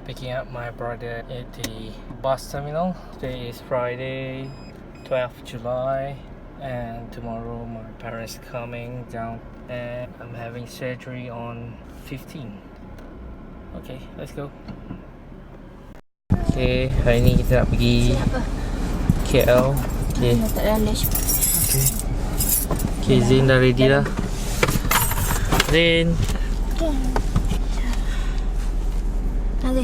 picking up my brother at the bus terminal. Today is Friday, 12th July, and tomorrow my parents coming down and I'm having surgery on 15. Okay, let's go. Okay, hari ni kita nak pergi KL. Okay. Okay, Zain dah ready dah. Zain. Okay.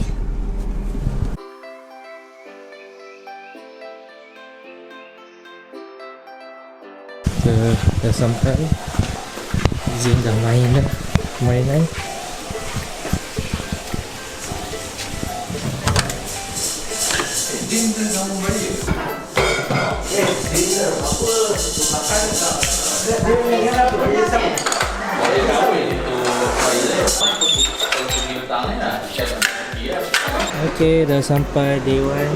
Kita dah sampai. Zain dah main dah. Mainan. Okay, dah sampai Dewan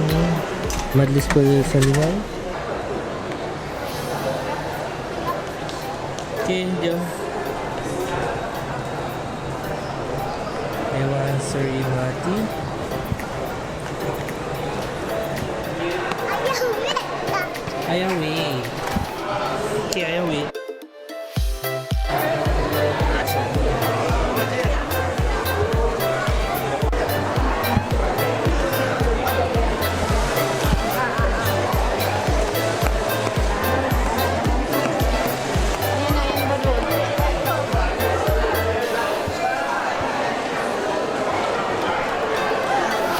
Majlis Persalinan. Okay, jom. Dewan Seri Melati. Ayah weh. Okay, ayah weh.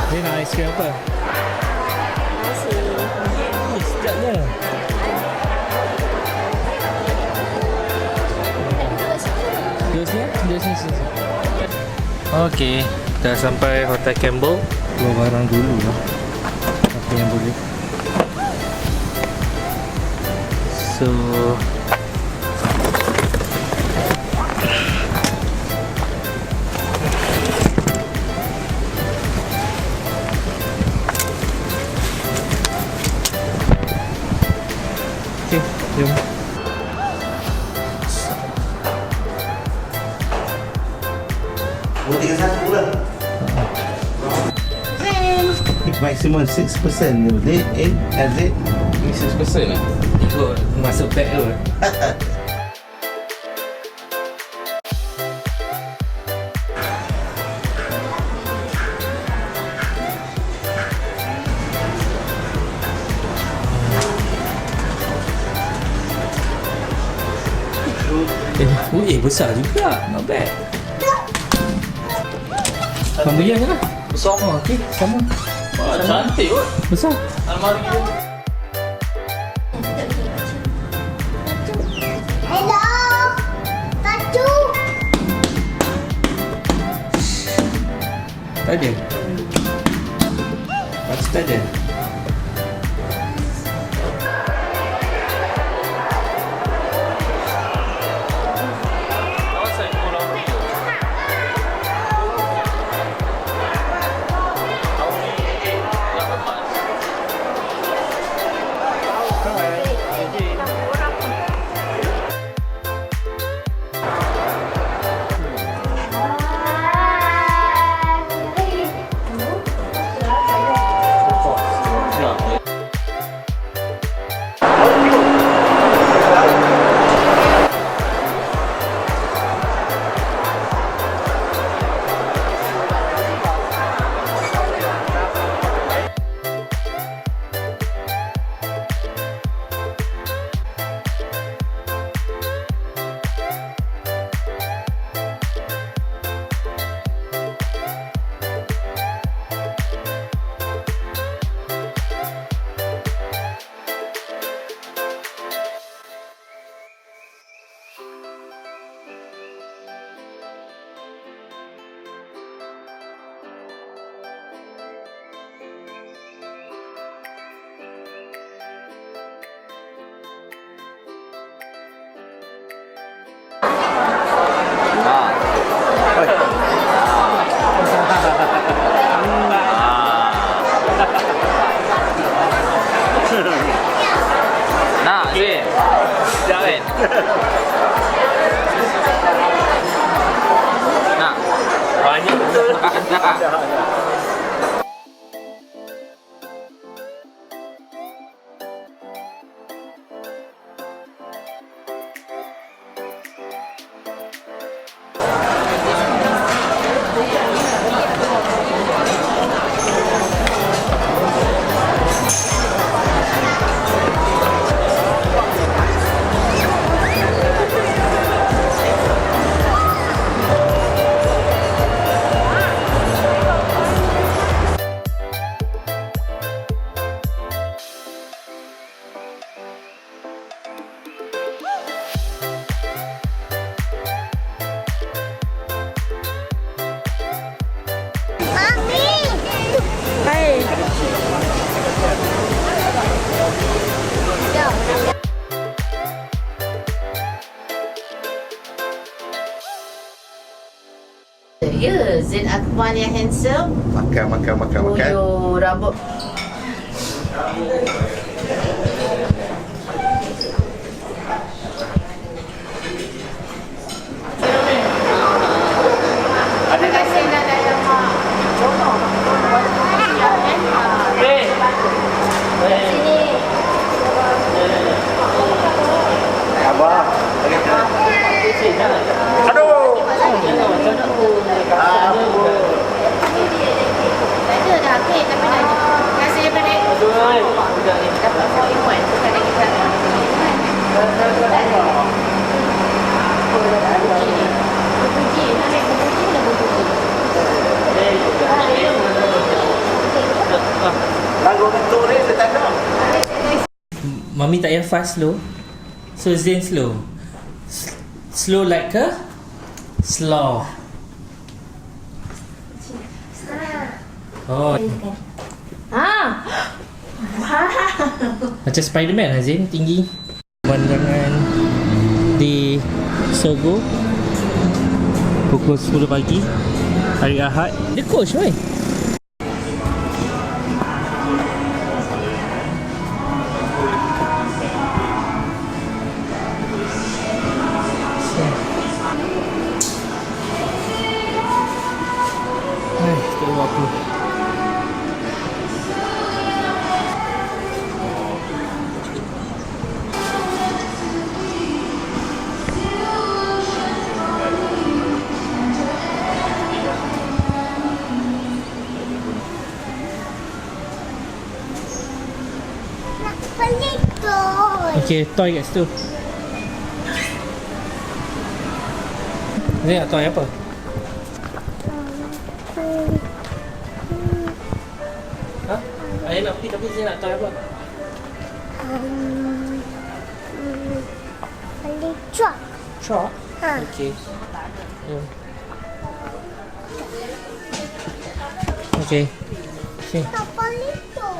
Dia nak ais krim apa? Sedapnya. Dia sini. Okay, dah sampai Hotel Gimbal. Keluar barang dulu lah. Apa yang boleh. So okay, jom. Tinggal satu pula. Maximum 6%. Rate 8 and rate 6% lah. Ikut masuk bag tu. Besar juga. Not bad. Pembelian je lah. Besar. Oh, okey, sama. Wah, cantik kot. Besar. Almari dia. Hello. Tatu. Tak ada. Pasti tak ada. Nak? Banyak betul. Ya, Zain Akmal yang handsome. Makan. Yo, rambut. Terima kasih nak datang, Mak. Sini. Abah. Aduh. Tak ada dah. Okey, tapi dah. Terima kasih, Panik. Dapat 4-in-1. Bukan lagi tak ada. Lagu betul ni saya tak tahu. Mami tak payah fast slow. So Zain slow. Slow like a slow. Oh, macam Spiderman lah Zain, tinggi. Pemandangan di Sogo pukul 10 pagi hari Ahad. Dia coach weh. Kita buat apa? Pelik tu. Okay, toy kat situ. Ni nak toy apa? Ha? Ayah nak pergi tapi Zain nak toy apa? Pelik truck. Truck? Ha. Okay. Okay. Okay. Tak pelik tu.